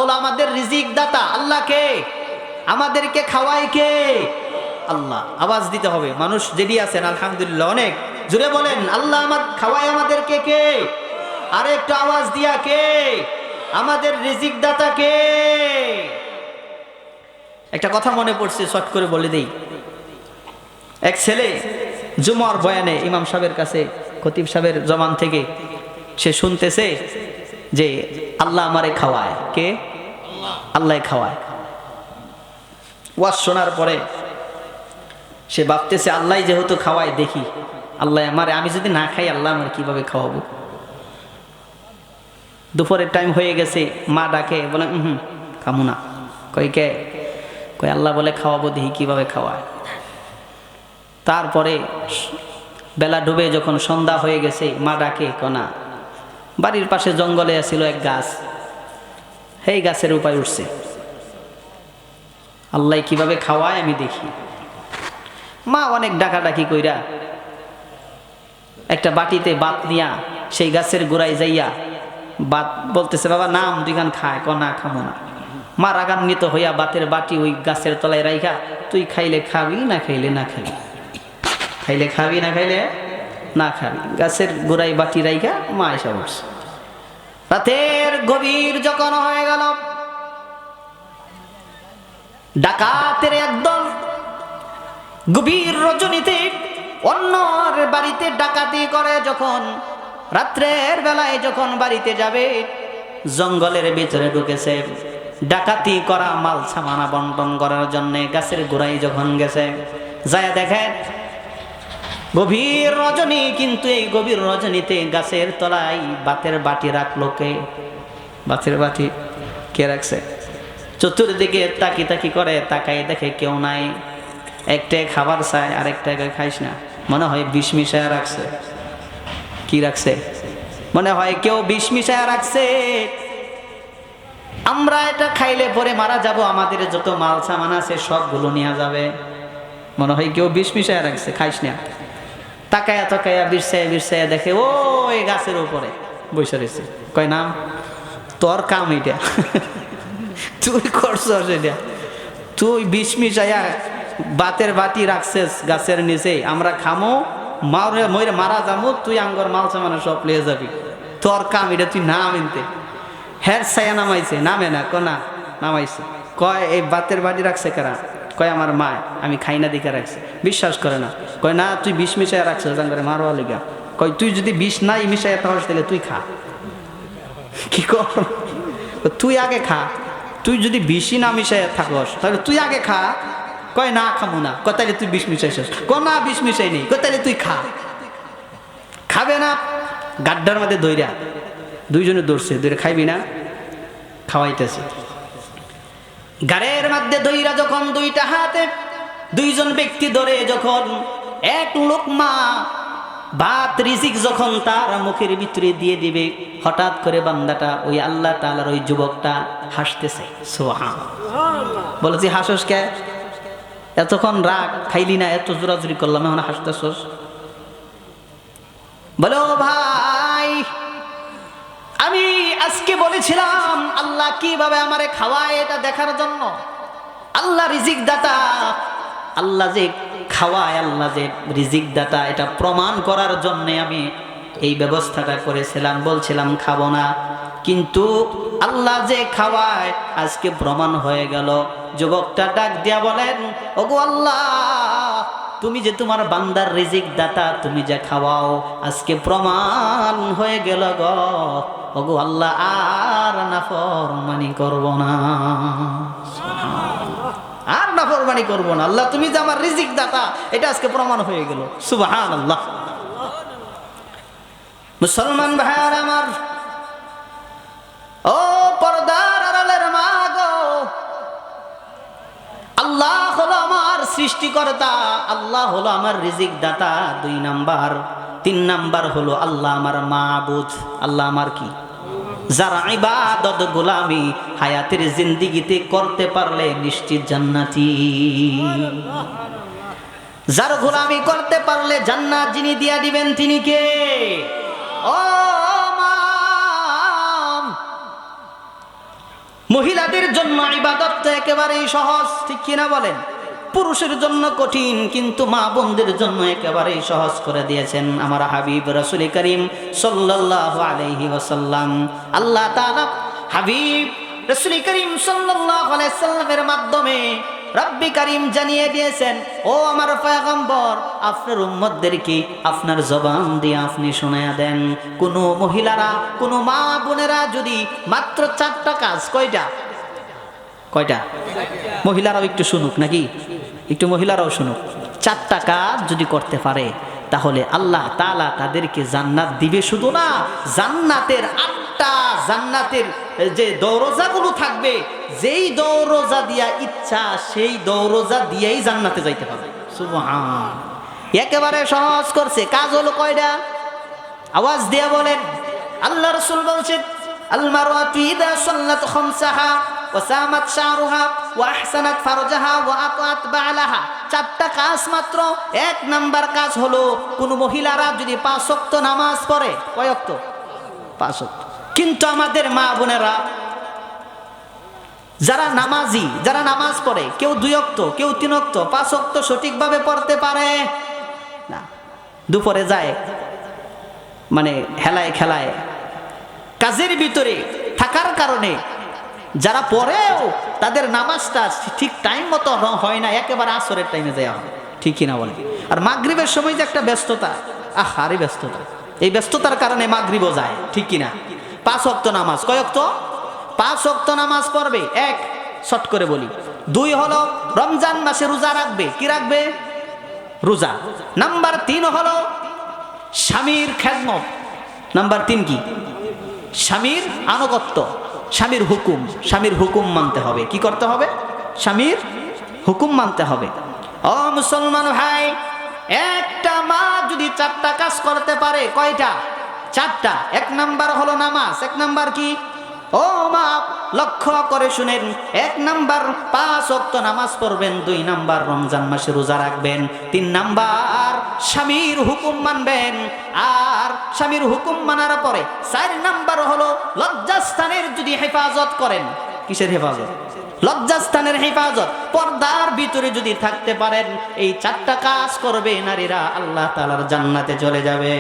হলো আমাদের রিজিক দাতা। আল্লাহ কে? আমাদেরকে খাওয়ায় কে? আল্লাহ। আওয়াজ দিতে হবে, মানুষ যেদি আছেন আলহামদুলিল্লাহ অনেক জোরে বলেন, আল্লাহ আমার খাওয়ায় আমাদেরকে কে? আর একটু আওয়াজ দিয়া কে? আমাদের রিজিক দাতা কে? একটা কথা মনে পড়ছে, শর্ট করে বলে দেই। এক ছেলে জুমার বয়ানে ইমাম সাহেবের কাছে, খতিব সাহেবের জমান থেকে সে শুনতেছে যে আল্লাহ আমারে খাওয়ায়। কে? আল্লাহ খাওয়ায়। ওয়াজ শোনার পরে সে ভাবতেছে আল্লাহ যেহেতু খাওয়ায়, দেখি আল্লাহ আমারে, আমি যদি না খাই আল্লাহ আমার কিভাবে খাওয়াবো। দুপুরের টাইম হয়ে গেছে, মা ডাকে, বলে খামু না। কই কে? কই আল্লাহ বলে খাওয়াবো, দেখি কিভাবে খাওয়ায়। তারপরে বেলা ডুবে যখন সন্ধ্যা হয়ে গেছে, মা ডাকে, কনা বাড়ির পাশে জঙ্গলে ছিল এক গাছ, সেই গাছের উপায় উঠছে, আল্লাহ কিভাবে খাওয়ায় আমি দেখি। মা অনেক ডাকাডাকি কইরা একটা বাটিতে ভাত নিয়া সেই গাছের গোড়ায় যাইয়া ভাত বলতেছে, বাবা নাম, দুই গান খায়। কনা খামো না। মা রাগান্বিত হইয়া ভাতের বাটি ওই গাছের তলায় রাইখা, তুই খাইলে খাবি, না খাইলে না খাবি, খাইলে খাবি, না খাইলে না খাবি। গাছের গোড়ায় বাটি রাইখা মা এসে বসছে। রাতের গভীর যখন হয়ে গেল, ডাকাতের একদল গভীর রজনীতে অন্যর বাড়িতে ডাকাতি করে। যখন রাত্রের বেলায় যখন বাড়িতে যাবে, জঙ্গলের ভিতরে ঢুকেছে ডাকাতি করা মাল সামানা বন্টন করার জন্য। গাছের গোড়ায় যখন গেছে, যায় দেখে গভীর রজনী, কিন্তু এই গভীর রজনীতে গাছের তলায় ভাতের বাটি রাখলো কে? ভাতের বাটি কে রাখছে? চতুর্দিকে তাকি তাকি করে তাকায়, দেখে কেউ নাই। একটাই খাবার চায়, আরেকটাকে খাইস না, মনে হয় বিষ মিশায়া রাখছে। কি রাখছে? মনে হয় কেউ বিষ মিশায়া রাখছে। আমরা এটা খাইলে পরে মারা যাব, আমাদের যত মাল সামান আছে সবগুলো নিয়ে যাবে। মনে হয় কেউ বিষ মিশায়া রাখছে, খাইস না। তাকায়া তাকায়া বিরসায়া বিরসায়া দেখে ওই গাছের উপরে বসে রয়েছে। কয় নাম, তোর কাম এটা, তুই করছস এটা, তুই বিষ মিশায়া ভাতের বাটি রাখছিস গাছের নিচে, আমরা খামো, মরে মারা যাবো, তুই আঙ্গর মাল সামানা সব লিয়ে যাবি, তোর কাম এটা, তুই নাম এনতে। হের ছায়া নামাইছে, নামে না, কনা নামাইছে। কয় এই ভাতের বাটি রাখছে কারা? কয় আমার মা, আমি খাই না দেখে রাখছে। বিশ্বাস করে না। কয় না, তুই বিষ মিশাইয়া রাখছিস আঙ্গরে মারোয়া লিগা। কয় তুই যদি বিষ নাই মিশাইয়া থাকস তাহলে তুই খা। কি কর, তুই আগে খা। তুই যদি বিষই না মিশাইয়া থাকস তাহলে তুই আগে খা। কয় না খাবো না। কয় তাহলে তুই বিষ মিশাইছিস? কয় না বিষ মিশাই নেই। কয় তাহলে তুই খা। খাবে না, গাড্ডার মধ্যে দইরা দুইজনে দৌড়ছে, দৌড়ে খাইবি না, খাওয়াইতেছে। গাড়ের মধ্যে দইরা যখন দুইটা হাতে দুইজন ব্যক্তি ধরে যখন এক লোকমা ভাত রিজিক যখন তার মুখের ভিতরে দিয়ে দিবে, হঠাৎ করে বান্দাটা, ওই আল্লাহ তাআলার ওই যুবকটা হাসতেছে। সুবহানাল্লাহ। বলেছি হাসস কে? এতক্ষণ রাগ খাইলি না, এত জোরাজুরি করলাম, এখন হাসতেছস? বলো ভাই, আমি আজকে বলেছিলাম আল্লাহ কিভাবে আমারে খাওয়ায় এটা দেখার জন্য। আল্লাহ রিজিক দাতা, আল্লাহ যে খাওয়ায়, আল্লাহ যে রিজিক দাতা, এটা প্রমাণ করার জন্য আমি এই ব্যবস্থাটা করেছিলাম। বলছিলাম খাবো না, কিন্তু আল্লাহ যে খাওয়ায় আজকে প্রমাণ হয়ে গেল। যুবকটা ডাক দিয়া বলেন, ওগো আল্লাহ, তুমি যে তোমার বান্দার রিজিক দাতা, তুমি যে খাওয়াও, আজকে প্রমাণ হয়ে গেল গো। ওগো আল্লাহ, আর নাফরমানি করব না, আর নাফরমানি করব না। আল্লাহ তুমি যে আমার রিজিক দাতা, এটা আজকে প্রমাণ হয়ে গেল। সুবহানাল্লাহ। মুসলমান ভাইয়ার আমার, ও পর্দার আড়ালের মা গো, আল্লাহ হলো আমার সৃষ্টিকর্তা, আল্লাহ হলো আমার রিজিক দাতা 2 নাম্বার। 3 নাম্বার হলো আল্লাহ আমার মাবুদ। আল্লাহ আমার কি? যারা ইবাদত গোলামি হায়াতের জিন্দেগিতে করতে পারলে নিশ্চিত জান্নাতি। যার গোলামি করতে পারলে জান্নাত যিনি দিয়া দিবেন তিনি কে? ও মহিলাদের জন্য ইবাদত তো একেবারেই সহজ, ঠিক কিনা বলেন? পুরুষের জন্য কঠিন, কিন্তু মা বোনদের জন্য একেবারেই সহজ করে দিয়েছেন আমার হাবিব রাসূল করিম সাল্লাল্লাহু আলাইহি ওয়াসাল্লাম। আল্লাহ তাআলা হাবিব রাসূল করিম সাল্লাল্লাহু আলাইহি ওয়াসাল্লামের মাধ্যমে রব্বি করিম জানিয়ে দিয়েছেন, ও আমার পয়গম্বর, আপনার উম্মতদেরকে আপনার জবান দিয়ে আপনি শোনায়া দেন, কোন মহিলারা, কোন মা বোনেরা যদি মাত্র 4টা কাজ, কয়টা কয়টা মহিলারাও একটু শুনুক নাকি, একটু মহিলারাও শুনুক, 4টা কাজ যদি করতে পারে তাহলে আল্লাহ তাআলা তাদেরকে জান্নাত দিবে। শুধু না, জান্নাতের 8টা জান্নাতের যে দরজাগুলো থাকবে, যেই দরজা দিয়া ইচ্ছা সেই দরজা দিয়েই জান্নাতে যাইতে পারবে। সুবহান, একেবারে সহজ করছে। কাজ হলো কয়টা? আওয়াজ দিয়ে বলেন। আল্লাহ রাসূল বলছেন, আল মারওয়াতু ইযা সাল্লাত খামসাহা ওয়া সামাত শাহরুহা ওয়া আহসানাত ফারজাহা ওয়া আতাত বালাহা। 4টা কাজ মাত্র। 1 নাম্বার কাজ হলো, কোন মহিলারা যদি 5 ওয়াক্ত নামাজ পড়ে, কয় ওয়াক্ত? 5 ওয়াক্ত। কিন্তু আমাদের মা বোনেরা যারা নামাজি, যারা নামাজ পড়ে, কেউ 2 ওয়াক্ত, কেউ 3 ওয়াক্ত, 5 ওয়াক্ত সঠিকভাবে পড়তে পারে না। দুপুরে যায়, মানে হেলায় খেলায় কাজের ভিতরে থাকার কারণে যারা পড়েও তাদের নামাজটা ঠিক টাইম মতো হয় না, একেবারে আসরের টাইমে যাওয়া হয়, ঠিক কিনা বলে? আর মাগরিবের সময় যে একটা ব্যস্ততা, আহারে ব্যস্ততা, এই ব্যস্ততার কারণে মাগরিবও যায়, ঠিক কিনা? 5 ওয়াক্ত নামাজ, কয় ওয়াক্ত? 5 ওয়াক্ত নামাজ পড়বে। 1, শর্ট করে বলি। 2 হলো রমজান মাসে রোজা রাখবে। কি রাখবে? রোজা। নাম্বার 3 হলো স্বামীর খেদমত। নাম্বার 3 কি? স্বামীর আনুগত্য, স্বামীর হুকুম, স্বামীর হুকুম মানতে হবে। কি করতে হবে? স্বামীর হুকুম মানতে হবে। ও মুসলমান ভাই, একটা মা যদি 4টা কাজ করতে পারে, কয়টা? 4টা। 1 নাম্বার হলো নামাজ। 1 নাম্বার কি? ও মা, লক্ষ্য করে শুনেন। 1 নাম্বার 5 ওয়াক্ত নামাজ পড়বেন। 2 নাম্বার রমজান মাসে রোজা রাখবেন। 3 নাম্বার স্বামীর হুকুম মানবেন। আর স্বামীর হুকুম মানার পরে 4 নাম্বার হলো লজ্জাস্থানের যদি হেফাজত করেন। কিসের হেফাজত? লজ্জাস্থানের হেফাজত। পর্দার ভিতরে যদি থাকতে পারেন, এই 4টা কাজ করবে নারীরা, আল্লাহ তাআলার জান্নাতে চলে যাবে।